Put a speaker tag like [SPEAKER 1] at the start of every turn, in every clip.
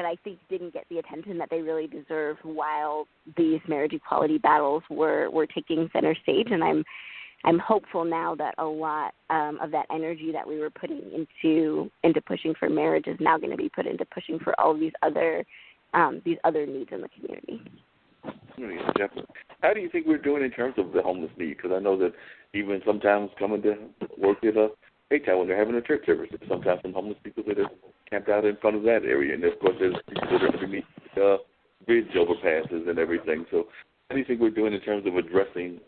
[SPEAKER 1] I think didn't get the attention that they really deserve while these marriage equality battles were taking center stage. And I'm hopeful now that a lot of that energy that we were putting into pushing for marriage is now going to be put into pushing for all of these other needs in the community.
[SPEAKER 2] Yeah, definitely. How do you think we're doing in terms of the homeless need? Because I know that even sometimes coming to work at a daytime when they're having a church service, sometimes some homeless people that are camped out in front of that area. And, of course, there's people that are underneath bridge overpasses and everything. So how do you think we're doing in terms of addressing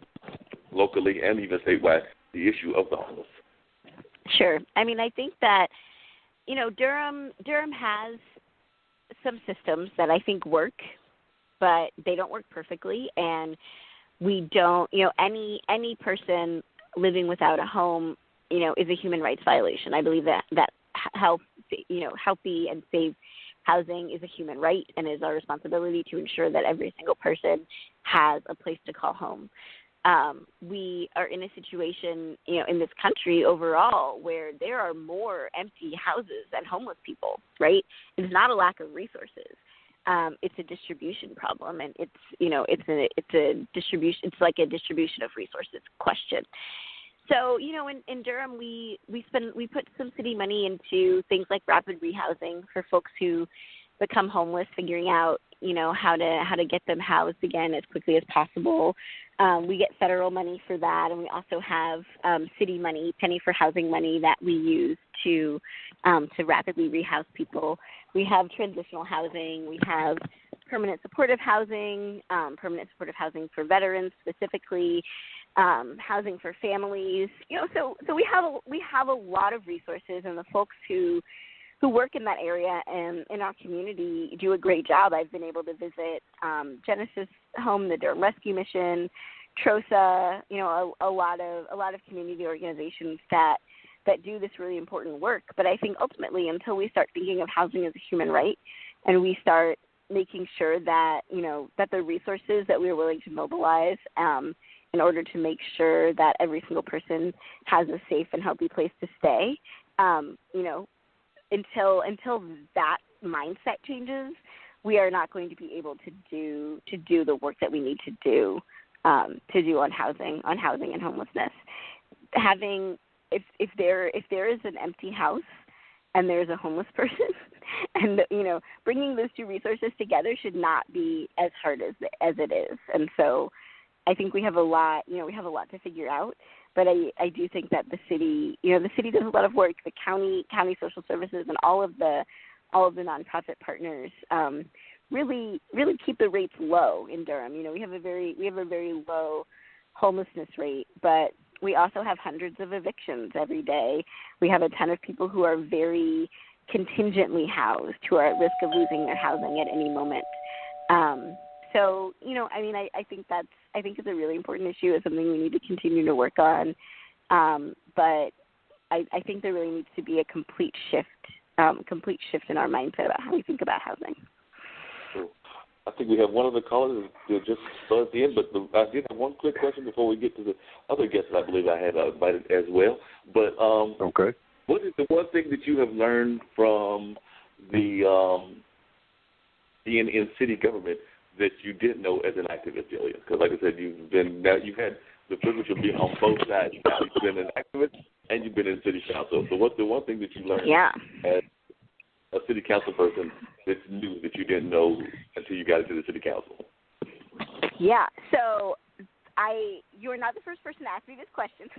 [SPEAKER 2] locally and even statewide the issue of the homeless?
[SPEAKER 1] Sure. I mean, I think that, Durham has some systems that I think work, but they don't work perfectly, and we don't, any person living without a home, is a human rights violation. I believe that healthy and safe housing is a human right and is our responsibility to ensure that every single person has a place to call home. We are in a situation, in this country overall where there are more empty houses than homeless people, right? It's not a lack of resources. It's a distribution problem, and it's a distribution. It's like a distribution of resources question. So, in Durham, we put some city money into things like rapid rehousing for folks who become homeless, figuring out, how to get them housed again as quickly as possible. We get federal money for that, and we also have city money, penny for housing money that we use to rapidly rehouse people. We have transitional housing. We have permanent supportive housing for veterans specifically, housing for families. So we have a lot of resources, and the folks who work in that area and in our community do a great job. I've been able to visit Genesis Home, the Durham Rescue Mission, TROSA, a lot of community organizations that do this really important work. But I think ultimately, until we start thinking of housing as a human right, and we start making sure that that the resources that we are willing to mobilize in order to make sure that every single person has a safe and healthy place to stay, until that mindset changes, we are not going to be able to do the work that we need to do on housing and homelessness. If there is an empty house and there's a homeless person, and bringing those two resources together should not be as hard as it is. And so I think we have a lot to figure out. But I do think that the city does a lot of work. The county social services and all of the nonprofit partners really keep the rates low in Durham. We have a very low homelessness rate, but we also have hundreds of evictions every day. We have a ton of people who are very contingently housed, who are at risk of losing their housing at any moment. So, I think it's a really important issue. It's something we need to continue to work on. But I think there really needs to be a complete shift in our mindset about how we think about housing.
[SPEAKER 2] Cool. I think we have one other caller that just buzzed in, but I did have one quick question before we get to the other guests that I believe I had invited as well. But
[SPEAKER 3] okay.
[SPEAKER 2] What is the one thing that you have learned from the being in city government that you didn't know as an activist, Jillian? Because, like I said, you've had the privilege of being on both sides. Now you've been an activist and you've been in city council. So, what's the one thing that you learned as a city council person that's new that you didn't know until you got into the city council?
[SPEAKER 1] Yeah. So, you are not the first person to ask me this question,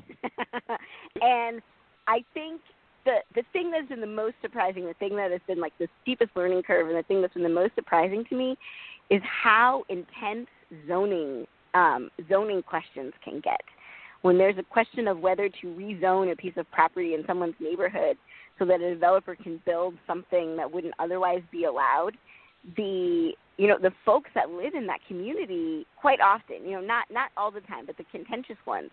[SPEAKER 1] and I think the thing that's been the most surprising, the thing that has been like the steepest learning curve, and the thing that's been the most surprising to me is how intense zoning questions can get. When there's a question of whether to rezone a piece of property in someone's neighborhood so that a developer can build something that wouldn't otherwise be allowed, the folks that live in that community quite often, not all the time, but the contentious ones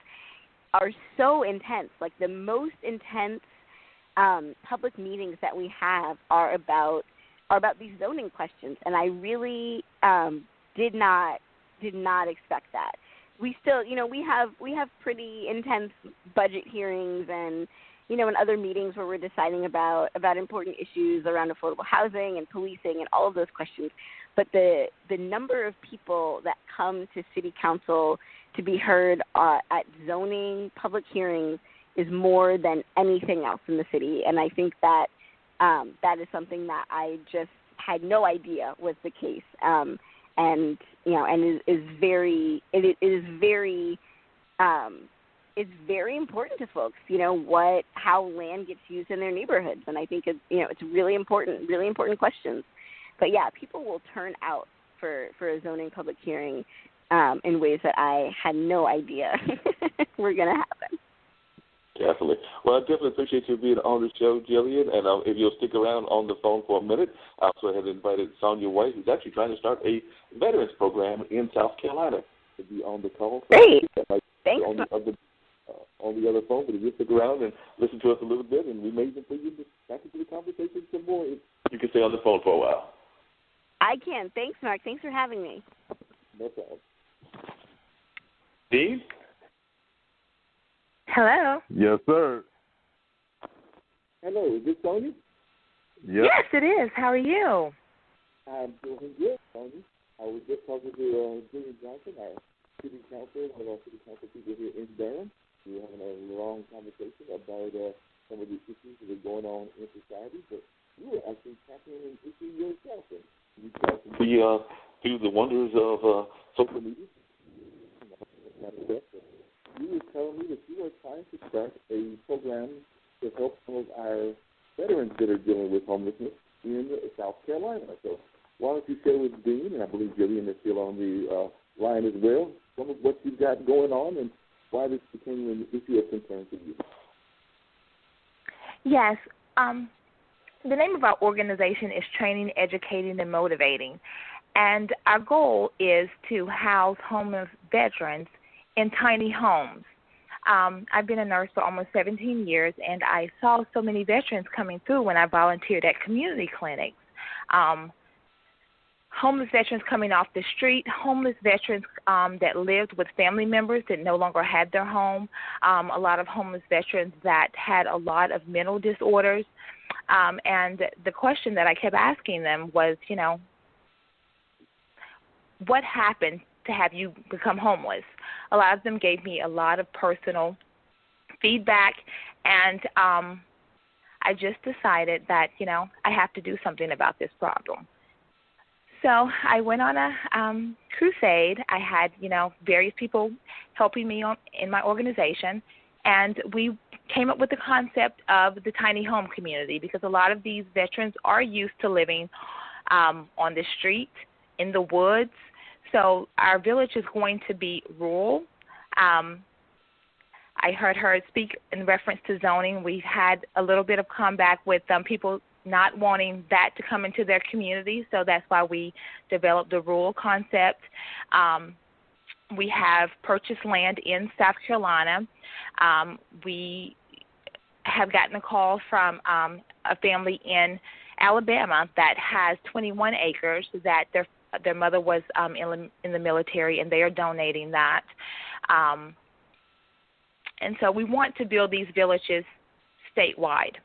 [SPEAKER 1] are so intense. Like the most intense public meetings that we have are about these zoning questions, and I really did not expect that. We still, we have pretty intense budget hearings and in other meetings where we're deciding about important issues around affordable housing and policing and all of those questions. But the number of people that come to city council to be heard at zoning public hearings is more than anything else in the city. And I think that that is something that I just had no idea was the case. And is very it's very important to folks, how land gets used in their neighborhoods. And I think it's really important questions. But yeah, people will turn out for a zoning public hearing in ways that I had no idea were going to happen.
[SPEAKER 2] Definitely. Well, I definitely appreciate you being on the show, Jillian. And if you'll stick around on the phone for a minute, I also have invited Sonia White, who's actually trying to start a veterans program in South Carolina, to be on the call.
[SPEAKER 1] Great. Thanks.
[SPEAKER 2] On the other phone, but if you stick around and listen to us a little bit, and we may even bring you back into the conversation some more. You can stay on the phone for a while.
[SPEAKER 1] I can. Thanks, Mark. Thanks for having me.
[SPEAKER 2] No problem. Steve?
[SPEAKER 3] Hello.
[SPEAKER 4] Yes, sir.
[SPEAKER 2] Hello. Is this Sonia?
[SPEAKER 4] Yep.
[SPEAKER 3] Yes, it is. How are you?
[SPEAKER 2] I'm doing good, Sonia. I was just talking to Jillian Johnson, our city council, one of our city council people here in Durham. We were having a long conversation about some of the issues that are going on in society, but you were actually tackling an issue yourself. And you talked through the wonders of social media. You were telling me that you are trying to start a program to help some of our veterans that are dealing with homelessness in South Carolina. So why don't you share with Dean, and I believe Jillian is still on the line as well, some of what you've got going on and why this became an issue of concern to you.
[SPEAKER 3] Yes. The name of our organization is Training, Educating, and Motivating. And our goal is to house homeless veterans in tiny homes. I've been a nurse for almost 17 years, and I saw so many veterans coming through when I volunteered at community clinics. Homeless veterans coming off the street, homeless veterans that lived with family members that no longer had their home, a lot of homeless veterans that had a lot of mental disorders. And the question that I kept asking them was, what happened to have you become homeless? A lot of them gave me a lot of personal feedback, and I just decided that, I have to do something about this problem. So I went on a crusade. I had, various people helping me in my organization, and we came up with the concept of the tiny home community because a lot of these veterans are used to living on the street, in the woods. So our village is going to be rural. I heard her speak in reference to zoning. We've had a little bit of comeback with people not wanting that to come into their community, so that's why we developed the rural concept. We have purchased land in South Carolina. We have gotten a call from a family in Alabama that has 21 acres that their mother was in the military, and they are donating that. And so we want to build these villages statewide.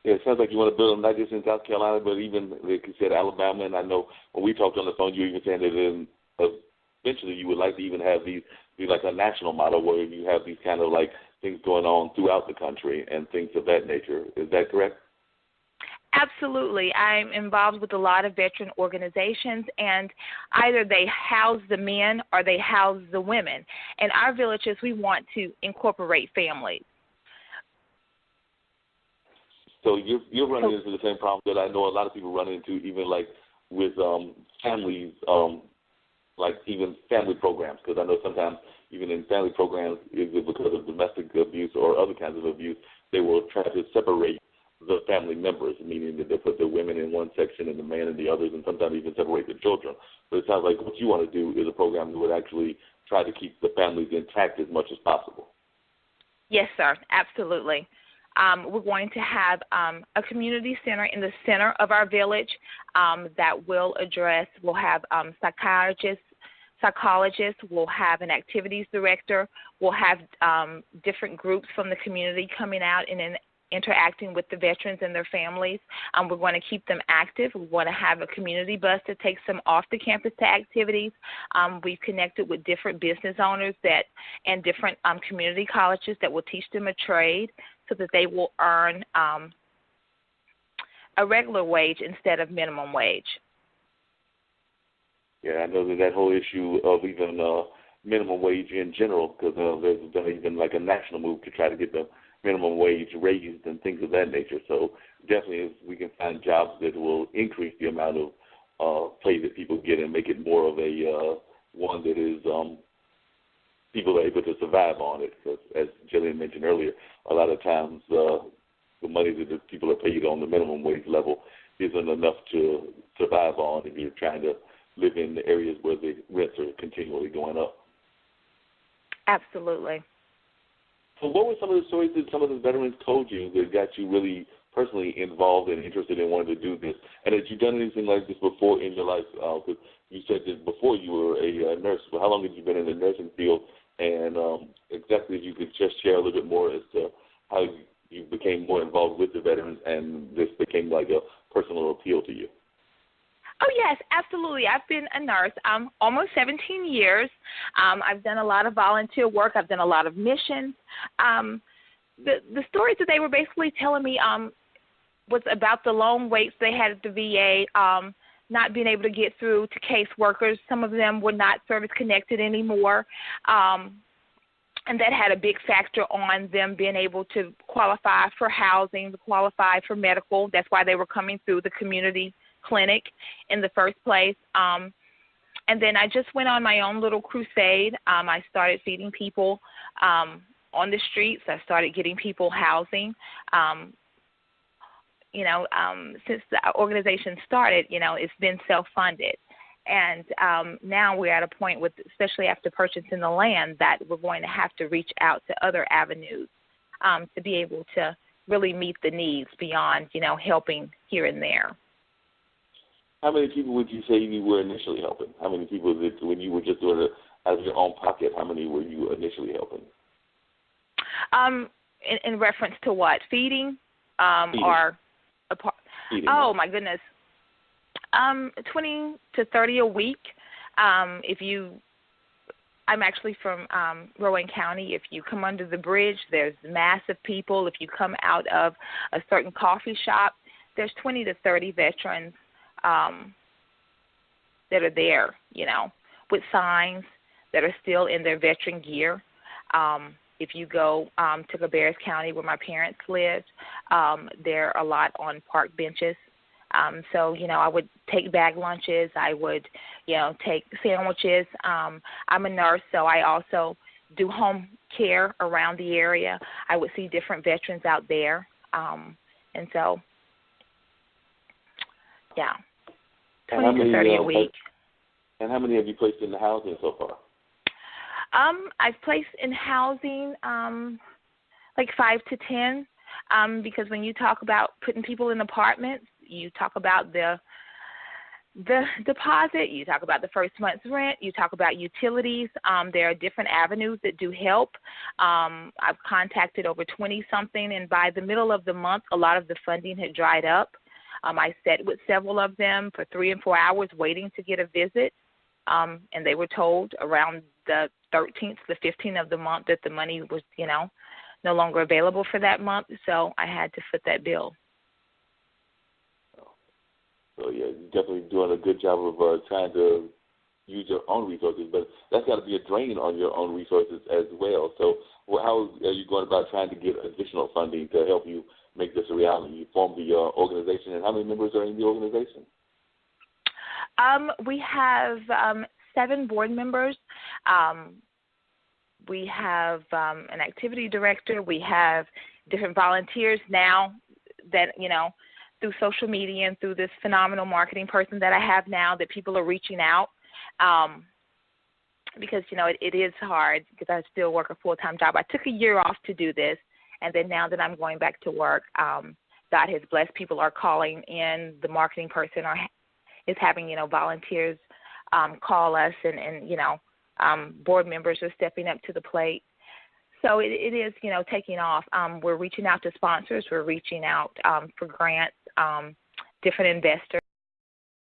[SPEAKER 2] Yeah, it sounds like you want to build them not just in South Carolina, but even, like you said, Alabama. And I know when we talked on the phone, you were even saying that eventually you would like to even have these be like a national model where you have these kind of like things going on throughout the country and things of that nature. Is that correct?
[SPEAKER 3] Absolutely. I'm involved with a lot of veteran organizations, and either they house the men or they house the women. In our villages, we want to incorporate families.
[SPEAKER 2] So you're running into the same problem that I know a lot of people run into, even like with families, like even family programs, because I know sometimes even in family programs, is it because of domestic abuse or other kinds of abuse, they will try to separate the family members, meaning that they put the women in one section and the man in the others, and sometimes even separate the children. But it sounds like what you want to do is a program that would actually try to keep the families intact as much as possible.
[SPEAKER 3] Yes, sir, absolutely. We're going to have a community center in the center of our village that will address, we'll have psychiatrists, psychologist. We'll have an activities director. We'll have different groups from the community coming out and interacting with the veterans and their families. We're going to keep them active. We want to have a community bus that takes them off the campus to activities. We've connected with different business owners and different community colleges that will teach them a trade so that they will earn a regular wage instead of minimum wage.
[SPEAKER 2] Yeah, I know that whole issue of even minimum wage in general, because there's been even like a national move to try to get the minimum wage raised and things of that nature. So definitely if we can find jobs that will increase the amount of pay that people get and make it more of a one that is people are able to survive on it. Because as Jillian mentioned earlier, a lot of times the money that the people are paid on the minimum wage level isn't enough to survive on if you're trying to live in the areas where the rents are continually going up.
[SPEAKER 3] Absolutely.
[SPEAKER 2] So what were some of the stories that some of the veterans told you that got you really personally involved and interested in wanting to do this? And had you done anything like this before in your life? Because you said that before you were a nurse. Well, how long had you been in the nursing field? And exactly if you could just share a little bit more as to how you became more involved with the veterans and this became like a personal appeal to you.
[SPEAKER 3] Oh, yes, absolutely. I've been a nurse almost 17 years. I've done a lot of volunteer work. I've done a lot of missions. The stories that they were basically telling me was about the long waits they had at the VA, not being able to get through to caseworkers. Some of them were not service-connected anymore. And that had a big factor on them being able to qualify for housing, to qualify for medical. That's why they were coming through the community clinic in the first place. And then I just went on my own little crusade. I started feeding people on the streets. I started getting people housing. Since the organization started, it's been self-funded. And now we're at a point with, especially after purchasing the land, that we're going to have to reach out to other avenues to be able to really meet the needs beyond, helping here and there.
[SPEAKER 2] How many people would you say you were initially helping? How many people, when you were just doing it out of your own pocket, how many were you initially helping?
[SPEAKER 3] In reference to what? Feeding?
[SPEAKER 2] Feeding.
[SPEAKER 3] Or
[SPEAKER 2] Feeding.
[SPEAKER 3] Oh, my goodness. 20 to 30 a week. I'm actually from Rowan County. If you come under the bridge, there's massive people. If you come out of a certain coffee shop, there's 20 to 30 veterans that are there, with signs that are still in their veteran gear. If you go to Cabarrus County, where my parents lived, there are a lot on park benches. So, I would take bag lunches. I would, take sandwiches. I'm a nurse, so I also do home care around the area. I would see different veterans out there. And so, yeah, 20 to 30 a week.
[SPEAKER 2] And how many have you placed in the housing so far?
[SPEAKER 3] I've placed in housing like 5 to 10 because when you talk about putting people in apartments, you talk about the deposit, you talk about the first month's rent, you talk about utilities. There are different avenues that do help. I've contacted over 20-something, and by the middle of the month, a lot of the funding had dried up. I sat with several of them for 3 and 4 hours waiting to get a visit, and they were told around the 13th, the 15th of the month that the money was, no longer available for that month, so I had to foot that bill.
[SPEAKER 2] So, yeah, you're definitely doing a good job of trying to use your own resources, but that's got to be a drain on your own resources as well. So how are you going about trying to get additional funding to help you make this a reality? You formed the organization, and how many members are in the organization?
[SPEAKER 3] We have 7 board members. We have an activity director. We have different volunteers now that, through social media and through this phenomenal marketing person that I have now, that people are reaching out because, it is hard because I still work a full-time job. I took a year off to do this, and then now that I'm going back to work, God has blessed. People are calling in. The marketing person is having, volunteers call us, and board members are stepping up to the plate. So it is, taking off. We're reaching out to sponsors. We're reaching out for grants, different investors.